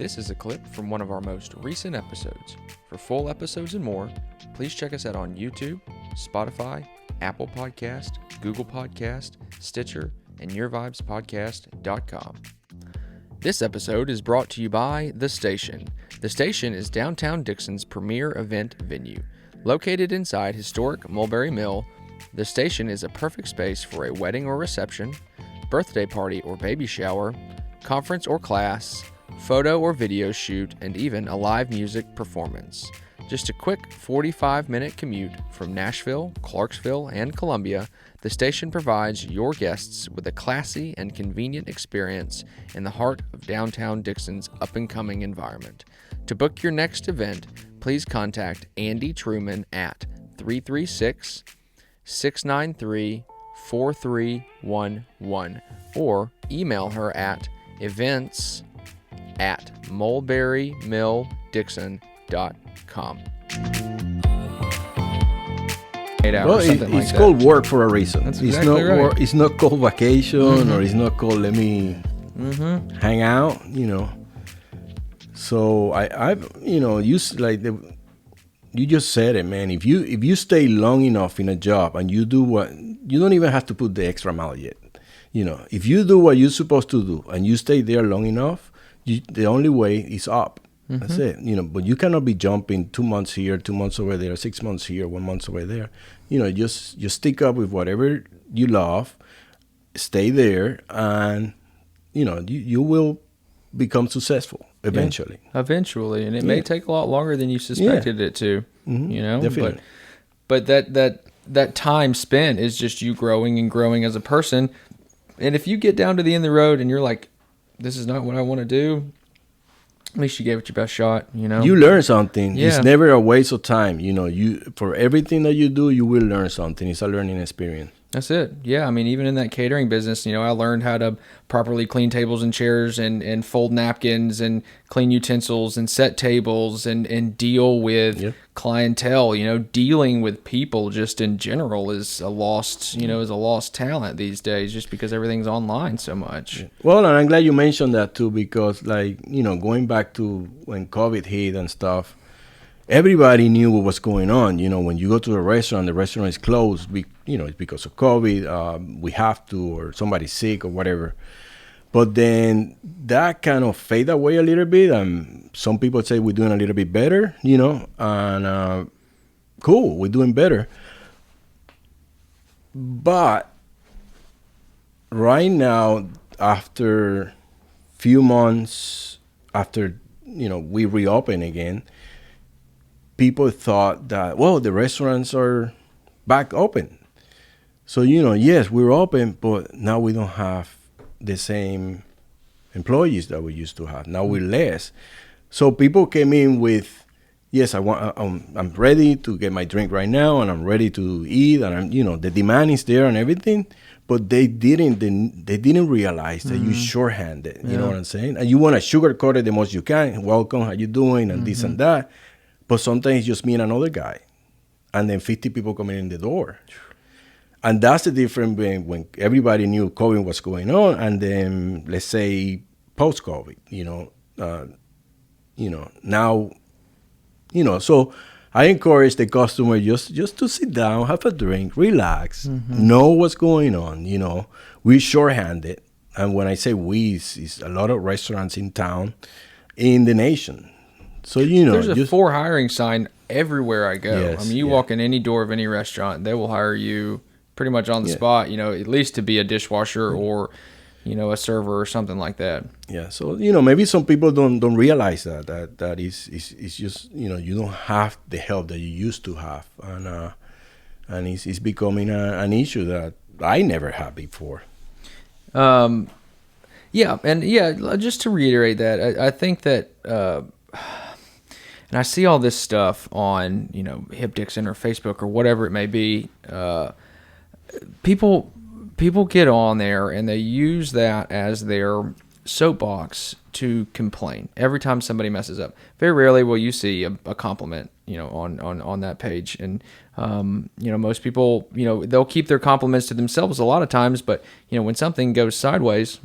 This is a clip from one of our most recent episodes. For full episodes and more, please check us out on YouTube, Spotify, Apple Podcast, Google Podcast, Stitcher, and YourVibesPodcast.com. This episode is brought to you by The Station. The Station is downtown Dixon's premier event venue. Located inside historic Mulberry Mill, The Station is a perfect space for a wedding or reception, birthday party or baby shower, conference or class, photo or video shoot, and even a live music performance. Just a quick 45-minute commute from Nashville, Clarksville, and Columbia, the station provides your guests with a classy and convenient experience in the heart of downtown Dixon's up-and-coming environment. To book your next event, please contact Andy Truman at 336-693-4311 or email her at events@mulberrymilldixon.com. Well, it's called work for a reason. That's it's exactly not right. work, it's not called vacation, or it's not called let me hang out, So I've you just said it, man. If you stay long enough in a job and you do what you don't even have to put the extra mile yet. If you do what you're supposed to do and you stay there long enough, the only way is up. That's it. But you cannot be jumping 2 months here, 2 months over there, 6 months here, 1 month over there. Just stick up with whatever you love, stay there, and you will become successful eventually. Yeah, eventually, and it may take a lot longer than you suspected it to. Definitely. But that time spent is just you growing and growing as a person. And if you get down to the end of the road and you're like, this is not what I want to do, at least you gave it your best shot, You learn something. Yeah. It's never a waste of time. For everything that you do, you will learn something. It's a learning experience. That's it. Yeah, I mean, even in that catering business, I learned how to properly clean tables and chairs and fold napkins and clean utensils and set tables and deal with clientele. Dealing with people just in general is a lost talent these days, just because everything's online so much. Well, and I'm glad you mentioned that too, because going back to when COVID hit and stuff, everybody knew what was going on. When you go to a restaurant, the restaurant is closed. It's because of COVID. We have to, or somebody's sick or whatever. But then that kind of fade away a little bit. And some people say we're doing a little bit better, and cool, we're doing better. But right now, after few months after, we reopen again, people thought that, the restaurants are back open. So, yes, we're open, but now we don't have the same employees that we used to have. Now we're less. So people came in with, yes, I'm ready to get my drink right now, and I'm ready to eat, and the demand is there and everything. But they didn't realize that you shorthanded. You know what I'm saying? And you want to sugarcoat it the most you can. Welcome, how you doing, and this and that. But sometimes it's just me and another guy, and then 50 people coming in the door. And that's the difference when everybody knew COVID was going on, and then let's say post-COVID, now, so I encourage the customer just to sit down, have a drink, relax, know what's going on. We shorthanded, and when I say we, it's a lot of restaurants in town, in the nation. So, there's a for hiring sign everywhere I go. Yes, I mean, you walk in any door of any restaurant, they will hire you pretty much on the spot, at least to be a dishwasher or, a server or something like that. Yeah. So, maybe some people don't realize that is just, you don't have the help that you used to have. And it's becoming an issue that I never had before. Just to reiterate that, I think that, and I see all this stuff on, Hip Dixon or Facebook or whatever it may be. People get on there and they use that as their soapbox to complain every time somebody messes up. Very rarely will you see a compliment, on that page. And most people, they'll keep their compliments to themselves a lot of times. But when something goes sideways,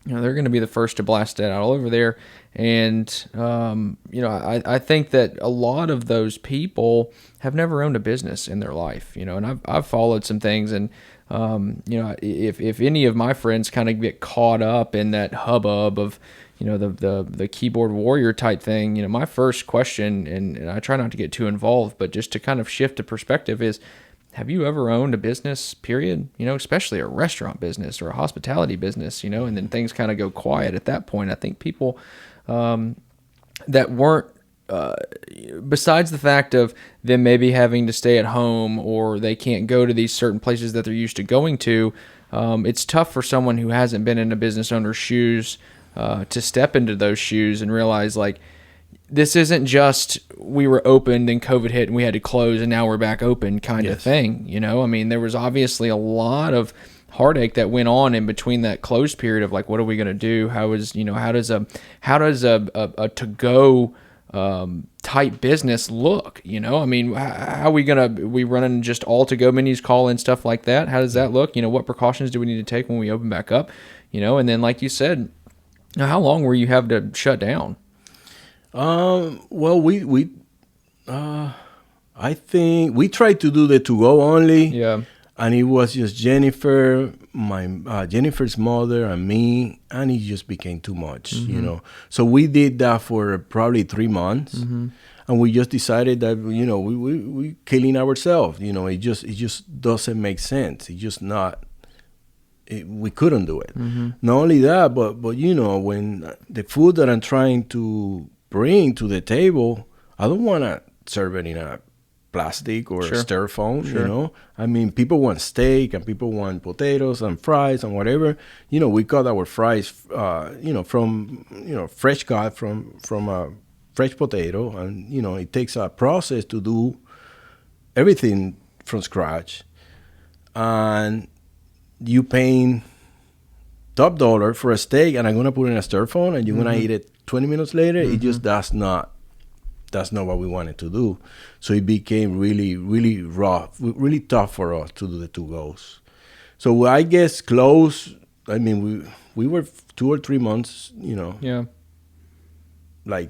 they're going to be the first to blast that out all over there. And, I think that a lot of those people have never owned a business in their life, and I've followed some things. And, if any of my friends kind of get caught up in that hubbub of, the keyboard warrior type thing, my first question, and I try not to get too involved, but just to kind of shift the perspective is, have you ever owned a business, period? Especially a restaurant business or a hospitality business, and then things kind of go quiet at that point. I think people that weren't, besides the fact of them maybe having to stay at home or they can't go to these certain places that they're used to going to, it's tough for someone who hasn't been in a business owner's shoes to step into those shoes and realize, like, this isn't just we were opened and COVID hit and we had to close and now we're back open kind of thing. I mean, there was obviously a lot of heartache that went on in between that closed period of, like, what are we going to do? How does a to-go type business look? I mean, how are we running just all to-go menus, call in, stuff like that? How does that look? What precautions do we need to take when we open back up? And then, like you said, how long were you have to shut down? Well, I think we tried to do the to-go only. Yeah. And it was just Jennifer's mother and me, and it just became too much, So we did that for probably 3 months, and we just decided that, we killing ourselves. It just doesn't make sense. It's just not. We couldn't do it. Not only that, but when the food that I'm trying to bring to the table, I don't want to serve it in a plastic or a styrofoam. I mean, people want steak and people want potatoes and fries and whatever. We cut our fries from fresh cut from a fresh potato, and it takes a process to do everything from scratch, and you paying top dollar for a steak, and I'm gonna put it in a styrofoam and you're gonna eat it 20 minutes later. It just that's not what we wanted to do. So it became really, really rough, really tough for us to do the to-goes. So I guess close, I mean, we were 2 or 3 months, like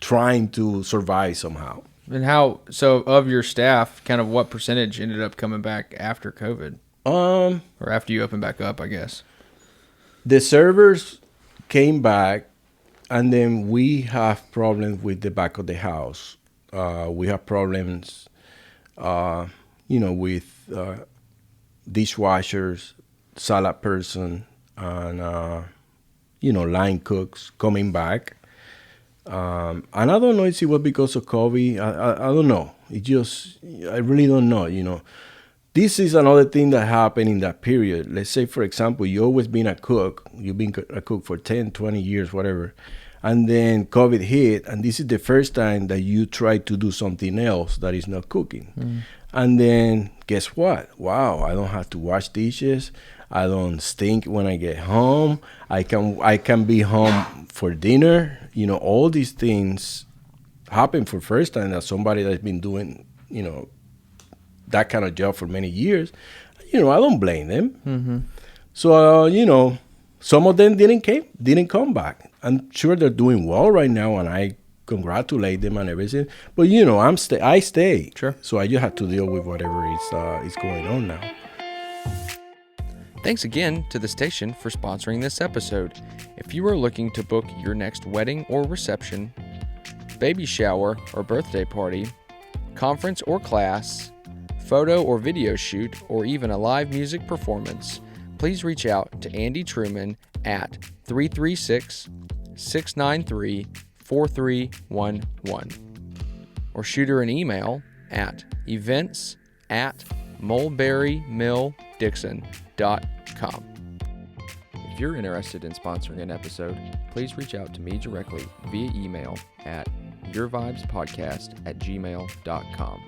trying to survive somehow. And so of your staff, kind of what percentage ended up coming back after COVID? Or after you opened back up, I guess. The servers came back. And then we have problems with the back of the house. We have problems, with dishwashers, salad person, and, line cooks coming back. And I don't know if it was because of COVID. I don't know. I really don't know, This is another thing that happened in that period. Let's say, for example, you always been a cook. You've been a cook for 10, 20 years, whatever. And then COVID hit, and this is the first time that you try to do something else that is not cooking. And then guess what? Wow, I don't have to wash dishes. I don't stink when I get home. I can be home for dinner. All these things happen for first time that somebody that's been doing, that kind of job for many years, I don't blame them. So, some of them didn't come back. I'm sure they're doing well right now, and I congratulate them and everything. But, I stay. Sure. So I just have to deal with whatever is going on now. Thanks again to the station for sponsoring this episode. If you are looking to book your next wedding or reception, baby shower or birthday party, conference or class, photo or video shoot, or even a live music performance, please reach out to Andy Truman at 336-693-4311 or shoot her an email at events@mulberrymilldixon.com. If you're interested in sponsoring an episode, please reach out to me directly via email at yourvibespodcast@gmail.com.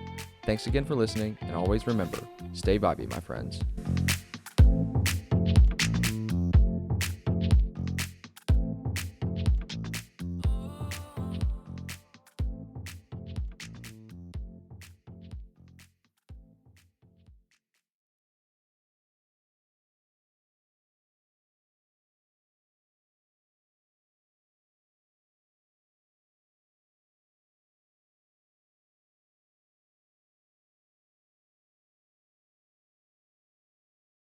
Thanks again for listening, and always remember, stay vibey, my friends.